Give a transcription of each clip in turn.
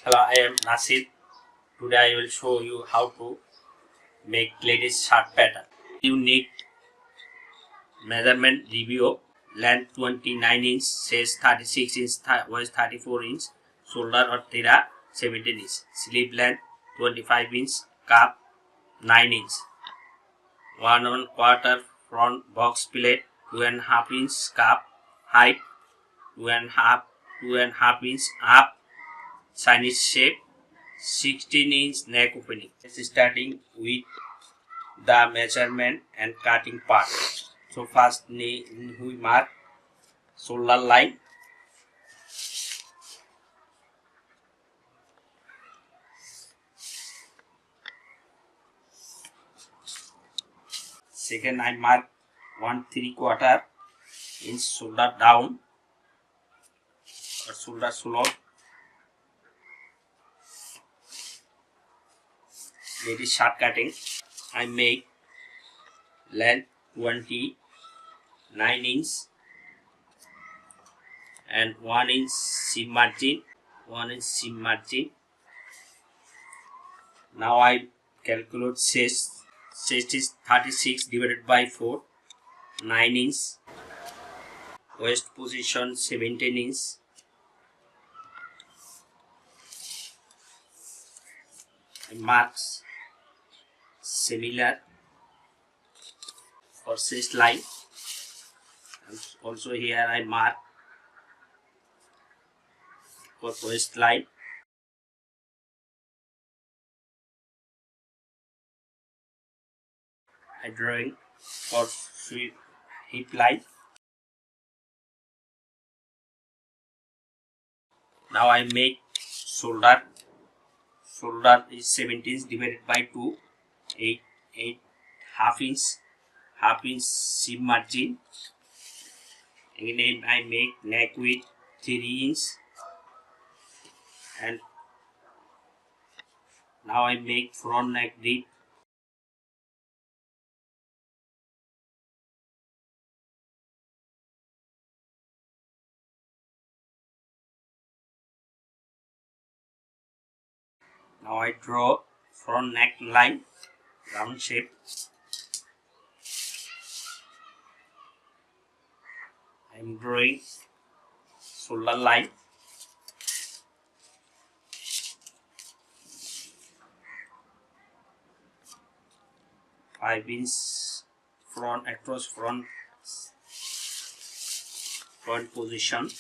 Hello, I am Nasir. Today I will show you how to make ladies shirt pattern. You need measurement review, length 29 inch, chest 36 inch, waist 34 inch, shoulder or tira 17 inch, sleeve length 25 inch, cup 9 inch, 1 1/4 front box plate, 2.5 inch cup height, 2.5 inch up, Chinese shape, 16 inch neck opening. Starting with the measurement and cutting part. So first we mark shoulder line. Second I mark 1 3/4 inch shoulder down or shoulder slope. Ladies shirt cutting. I make length 29 inch and 1 inch seam margin. 1 inch seam margin. Now I calculate chest. Chest is 36 divided by 4, 9 inch. Waist position 17 inch. Marks similar for chest line, and also here I mark for waist line. I drawing for hip line. Now I make shoulder. Shoulder is 17 divided by 2, 8 half inch seam margin. Again I make neck width 3 inch, and now I make front neck dip. Now I draw front neck line, round shape. I am drawing shoulder line. Five-inch front across front position.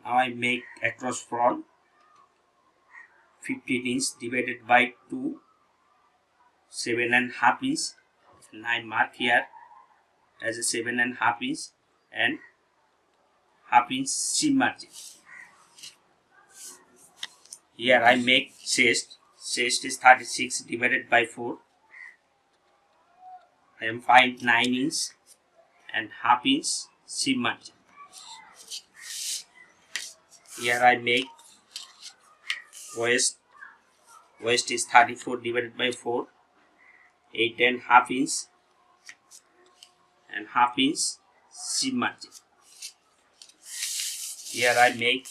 Now I make across front 15 inch divided by 2, 7.5 inch, and I mark here as a 7.5 inch and half-inch seam margin. Here I make chest. Chest is 36 divided by 4. I am find 9 inch and half-inch seam margin. Here I make waist. Waist is 34 divided by 4, 8.5 inch and half-inch seam margin. Here I make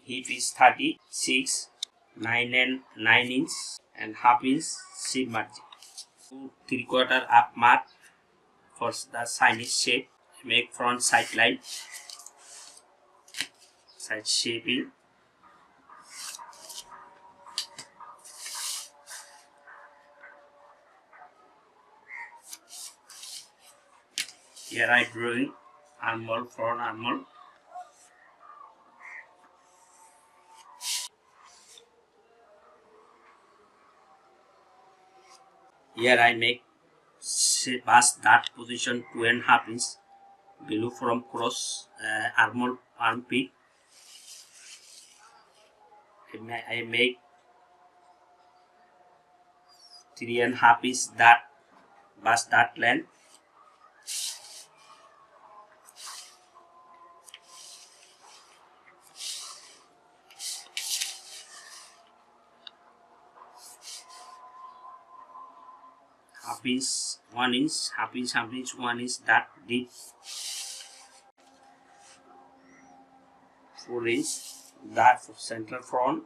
hip is 36, 9 inch and half-inch seam margin. 2 3/4 up mark for the Chinese shape. Make front side line, side shaping. Here I drawing armhole, front armhole. Here I make pass that position 2.5 inch below from cross armhole armpit. I make 3.5 inch that bust that length. Half inch, 1 inch, half inch, 1 inch that deep. 4" that center front,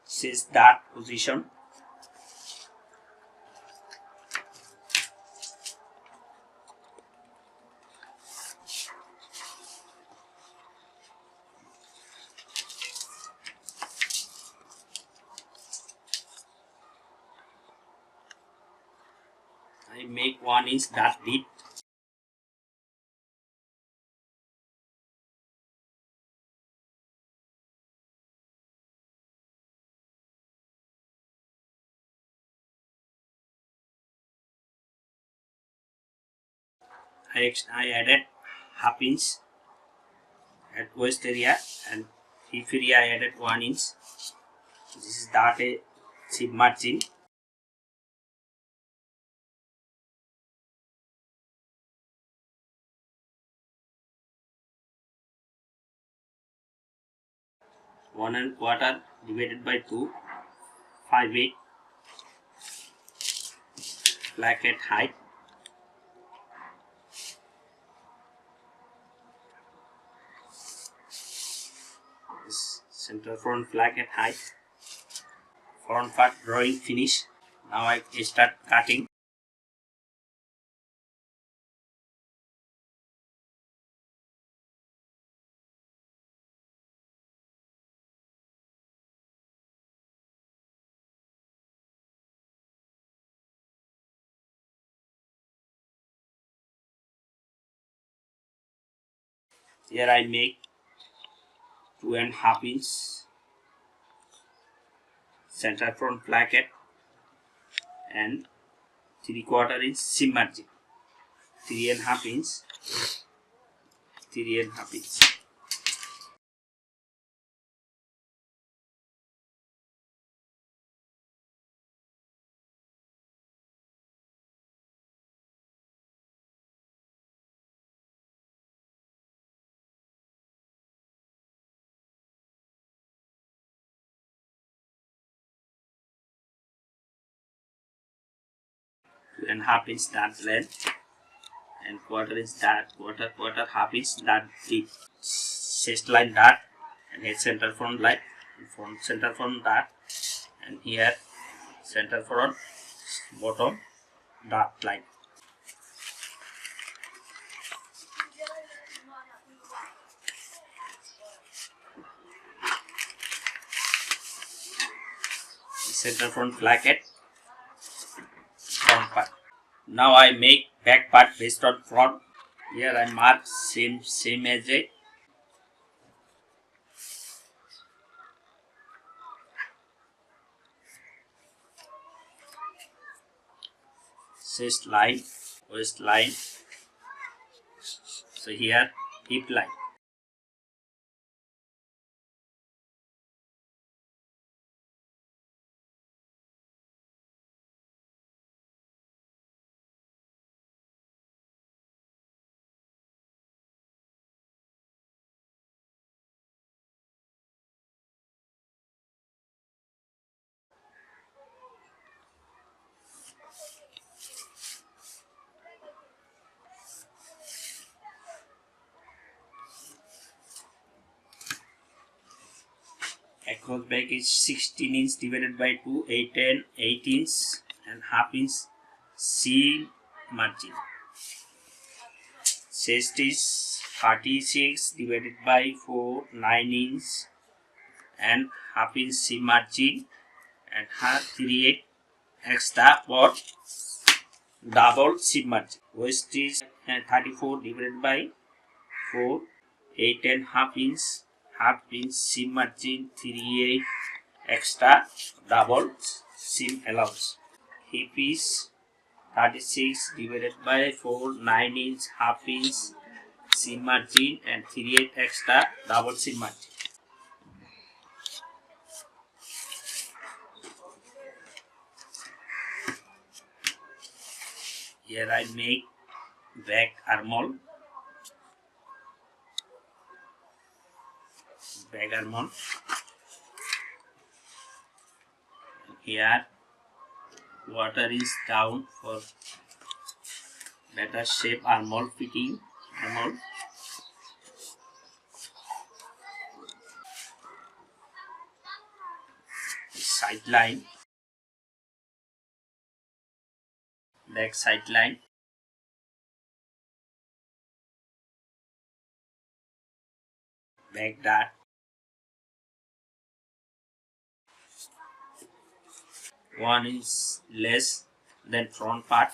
says that position. I make 1" that pleat. I added 1/2" at waist area, and hip area I added 1". This is that a seam margin. One and quarter divided by 2, 5/8 placket height. This center front placket height. Front part drawing finish. Now I start cutting. Here I make 2.5" center front placket and 3/4" seam margin. 3.5". 3.5". And 1/2" that length, and 1/4" that quarter 1/2" that deep. Chest line that, and head center front line, and front center front that, and here center front bottom that line. Center front placket, front part. Now I make back part based on front. Here I mark same as a chest line, waist line. So here hip line. Across back is 16" divided by 2, 8 and 1/2" seam margin. Chest is 36 divided by 4, 9" and 1/2" seam margin, and 3/8 extra for double seam margin. Waist is 34 divided by 4, 8.5" 1/2" seam margin, 3/8 extra double seam allowance. Hip is 36 divided by 4, 9" 1/2" seam margin, and 3/8 extra double seam margin. Here I make back armhole. Here water is down for better shape armhole fitting. side line, back side line, back dart, 1 inch less than front part,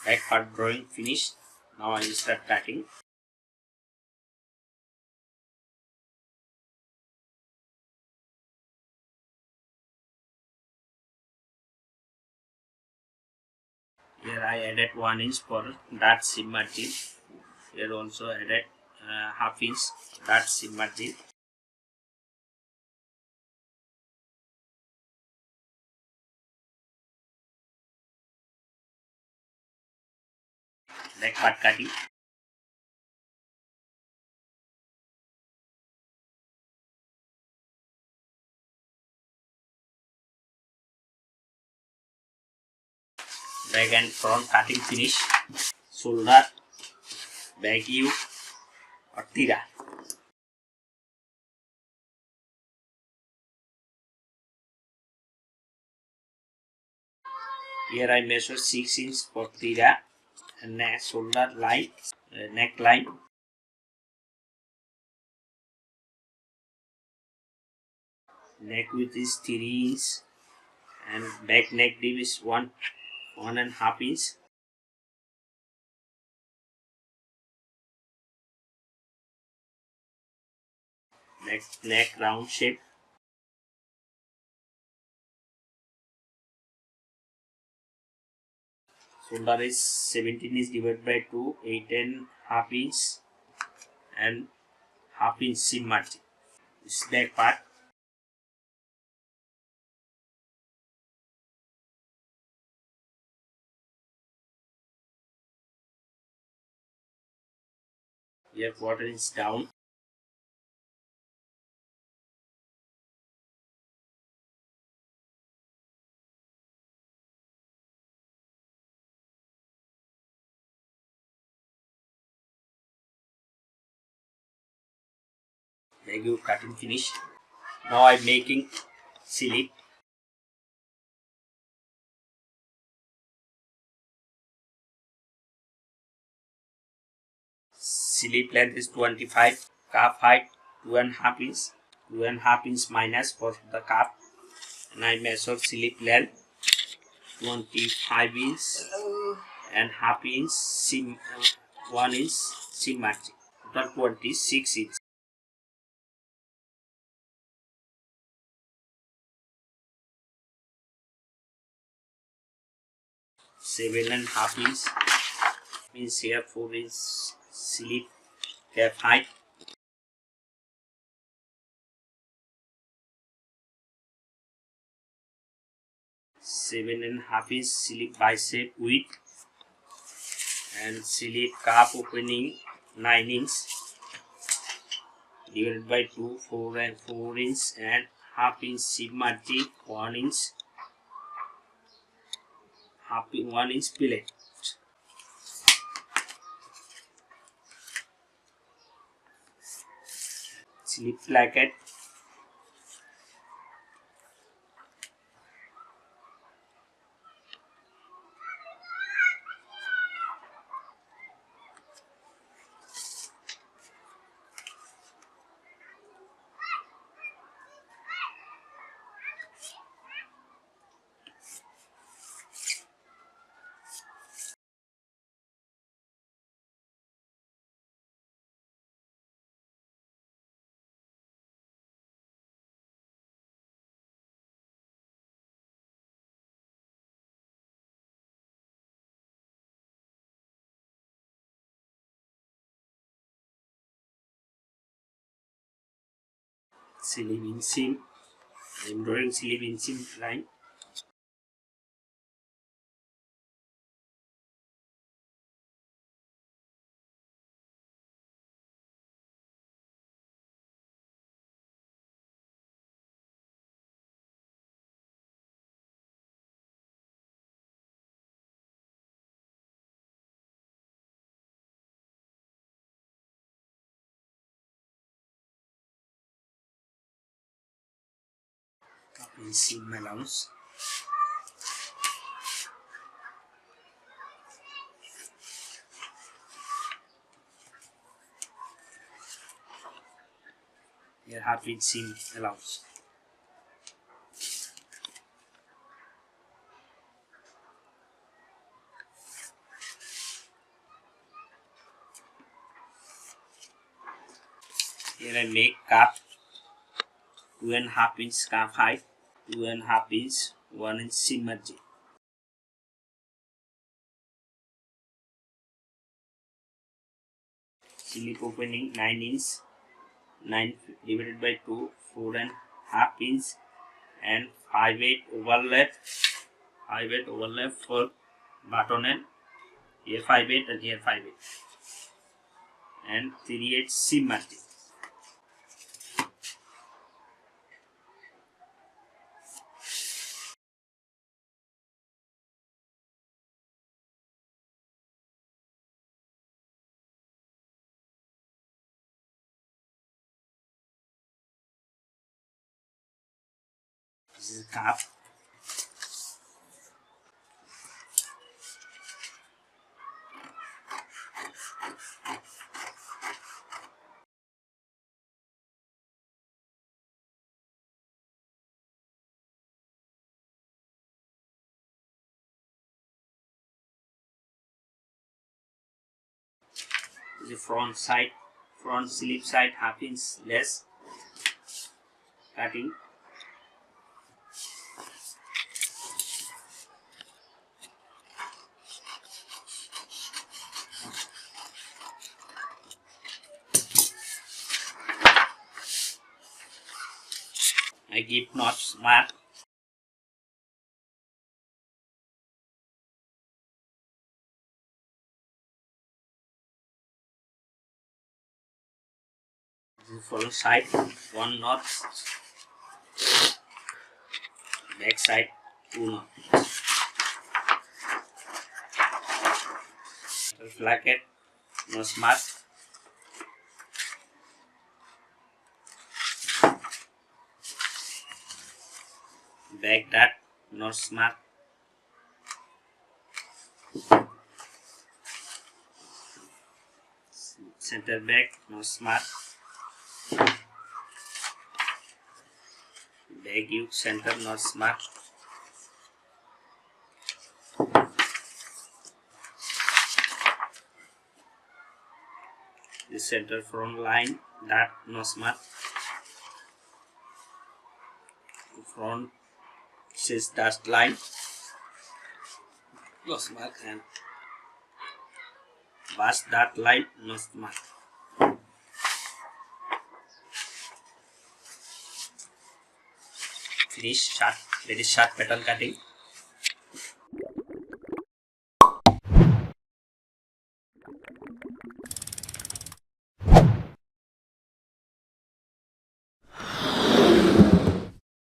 back part drawing finished. Now I will start cutting. Here I added 1 inch for dart seam margin. Here also added half inch dart seam margin. Back part cutting. Back and front cutting finish. Shoulder, back U or tira. Here I measure 6 inch for tira and neck shoulder line, neck line. Neck width is 3 inch and back neck deep is 1.5 inch. Neck round shape. Shoulder is 17 inch divided by 2, 8.5 inch and half inch seam margin. This is back part. Here 1/4 inch down. Back U cutting finish. Now I'm making slip. Slip length is 25, calf height 2.5 inch, 2.5 inch minus for the calf, and I measure slip length 25 inch and half inch seam, 1 inch seam margin, total 26 inch. Seven and half inch means here 4 inch slip calf height. Seven and half inch slip bicep width and slip calf opening 9 inch divided by 2, 4 and 4 inch and half inch seam margin 1 inch, 1 inch fillet. Slip placket. Slip inseam. I am drawing slip inseam line. in seam allowance. Here half inch seam allowance. Here I make cup 2.5 inch calf height, 2.5 inch, 1 inch seam margin. Slip opening 9 inch, 9 divided by 2, 4.5 inch, and 5/8 overlap, 5/8 overlap for buttonhole. Here 5/8 and here 5/8, and 3/8 seam margin. This is cup. The front side, front slip side half inch less cutting. I give knots mark. The front side 1 knot, back side 2 knots. Flacket, nose mark. Back dart, nose mark. Center back, nose mark. Back U center, nose mark. The center front line, dart, nose mark. Front says dust line, nose mark, and bust dart line, nose mark. Finish short, very short pattern cutting.